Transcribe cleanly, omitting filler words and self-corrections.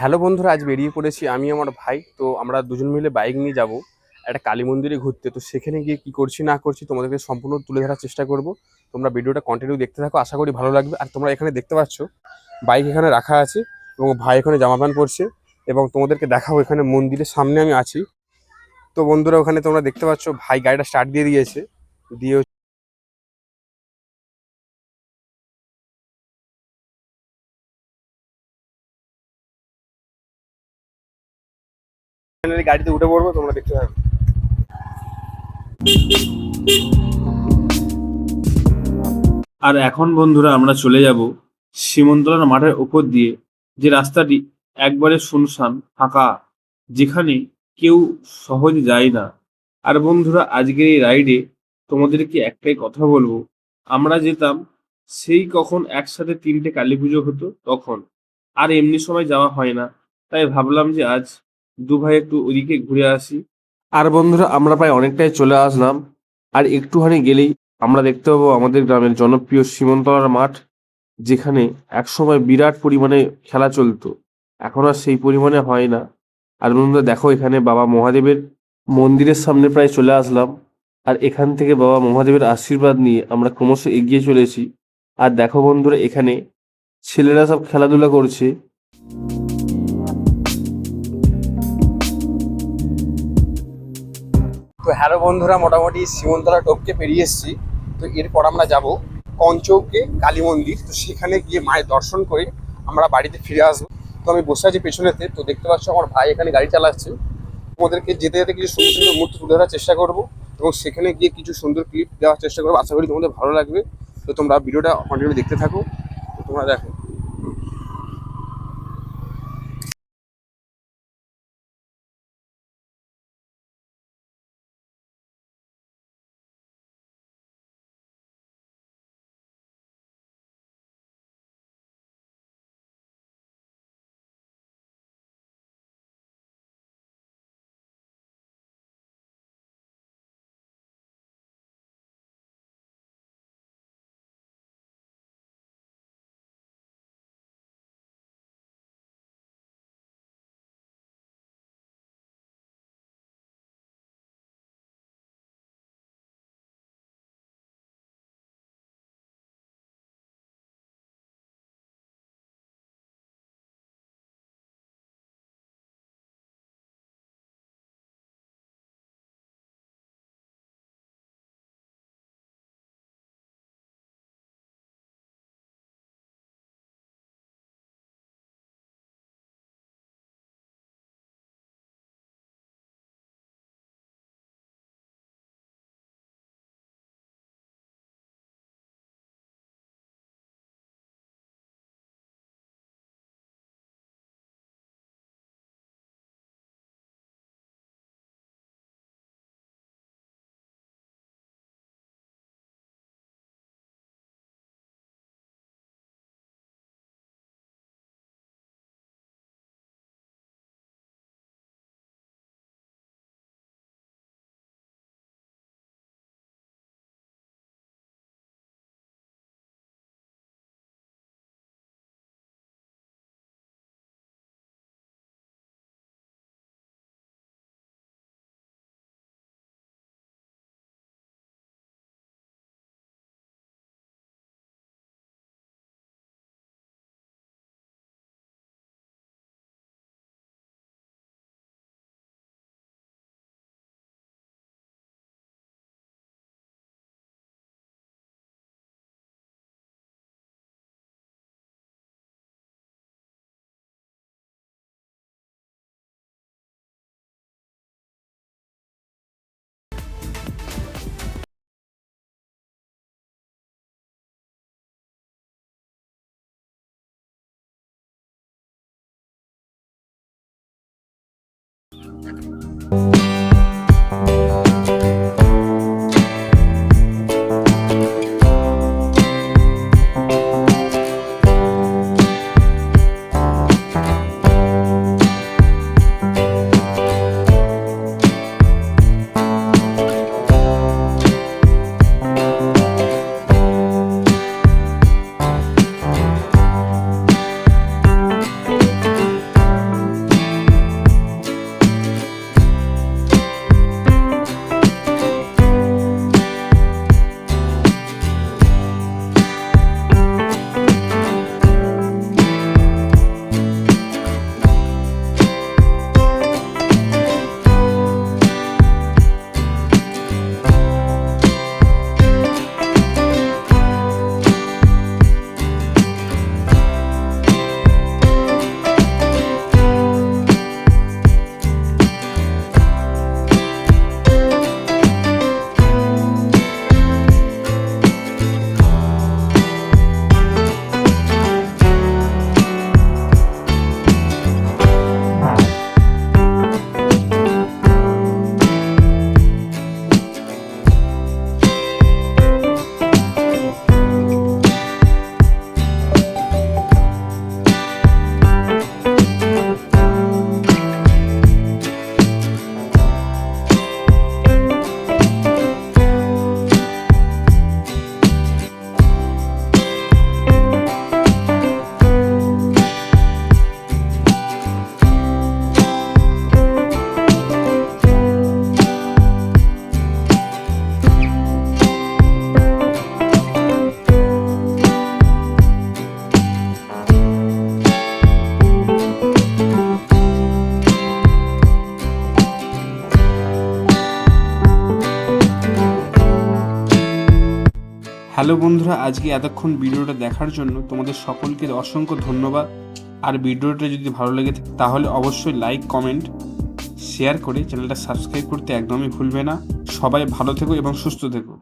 Hello বন্ধুরা, আজ বেরিয়ে পড়েছি আমি আমার ভাই। তো আমরা দুজন মিলে বাইক নিয়ে যাব একটা কালী মন্দিরে ঘুরতে। তো সেখানে গিয়ে কি করছি না করছি তোমাদেরকে সম্পূর্ণ তুলে ধরার চেষ্টা করব। তোমরা ভিডিওটা কন্টিনিউ দেখতে থাকো, আশা করি ভালো লাগবে। আর তোমরা এখানে দেখতে পাচ্ছ বাইক এখানে রাখা আছে এবং ভাই এখানে জামা প্যান্ট পরছে এবং তোমাদেরকে দেখাবো এখানে মন্দিরের সামনে আমি আছি। তো বন্ধুরা, ওখানে তোমরা দেখতে পাচ্ছ ভাই গাড়িটা স্টার্ট দিয়ে দিয়েছে, দিয়ে গাড়িতে উঠে পড়বো, তোমরা দেখতে থাকো। আর এখন বন্ধুরা আমরা চলে যাব সীমন্তলার মাঠের উপর দিয়ে, যে রাস্তাটি একবারে শুনশান ফাঁকা, যেখানে কেউ সহজে যায় না। আর বন্ধুরা, আজকের এই রাইডে তোমাদেরকে একটাই কথা বলবো, আমরা যেতাম সেই কখন একসাথে 3টে কালী পুজো হতো তখন, আর এমনি সময় যাওয়া হয় না। তাই ভাবলাম যে আজ দু ভাই একটু ওদিকে ঘুরে আসি। আর বন্ধুরা, আমরা প্রায় অনেকটাই চলে আসলাম। আর একটুখানি গেলেই আমরা দেখতে পাবো আমাদের গ্রামের জনপ্রিয় সীমন্তলার মাঠ, যেখানে একসময় বিরাট পরিমাণে খেলা চলতো। এখন আর সেই পরিমাণে হয় না। আর বন্ধুরা দেখো, এখানে বাবা মহাদেবের মন্দিরের সামনে প্রায় চলে আসলাম। আর এখান থেকে বাবা মহাদেবের আশীর্বাদ নিয়ে আমরা ক্রমশ এগিয়ে চলেছি। আর দেখো বন্ধুরা, এখানে ছেলেরা সব খেলাধুলা করছে। তো হ্যালো বন্ধুরা, মোটামুটি সীমন্তলা টপকে পেরিয়ে এসেছি। তো এরপর আমরা যাব কঞ্চৌকে কালী মন্দির। তো সেখানে গিয়ে মায়ের দর্শন করে আমরা বাড়িতে ফিরে আসবো। তো আমি বসে আছি পেছনেতে, তো দেখতে পাচ্ছ আমার ভাই এখানে গাড়ি চালাচ্ছে। ওদেরকে যেতে যেতে কিছু সুন্দর সুন্দর মুহূর্ত তুলে ধরার চেষ্টা করবো এবং সেখানে গিয়ে কিছু সুন্দর ক্লিপ দেওয়ার চেষ্টা করবো। আশা করি তোমাদের ভালো লাগবে। তো তোমরা ভিডিওটা কন্টিনিউ দেখতে থাকো, তো তোমরা দেখো। হ্যালো বন্ধুরা, আজকে এতক্ষণ ভিডিওটা দেখার জন্য তোমাদের সকলকে অসংখ্য ধন্যবাদ। আর ভিডিওটা যদি ভালো লেগে থাকে তাহলে অবশ্যই লাইক, কমেন্ট, শেয়ার করে চ্যানেলটা সাবস্ক্রাইব করতে একদমই ভুলবে না। সবাই ভালো থেকো এবং সুস্থ থেকো।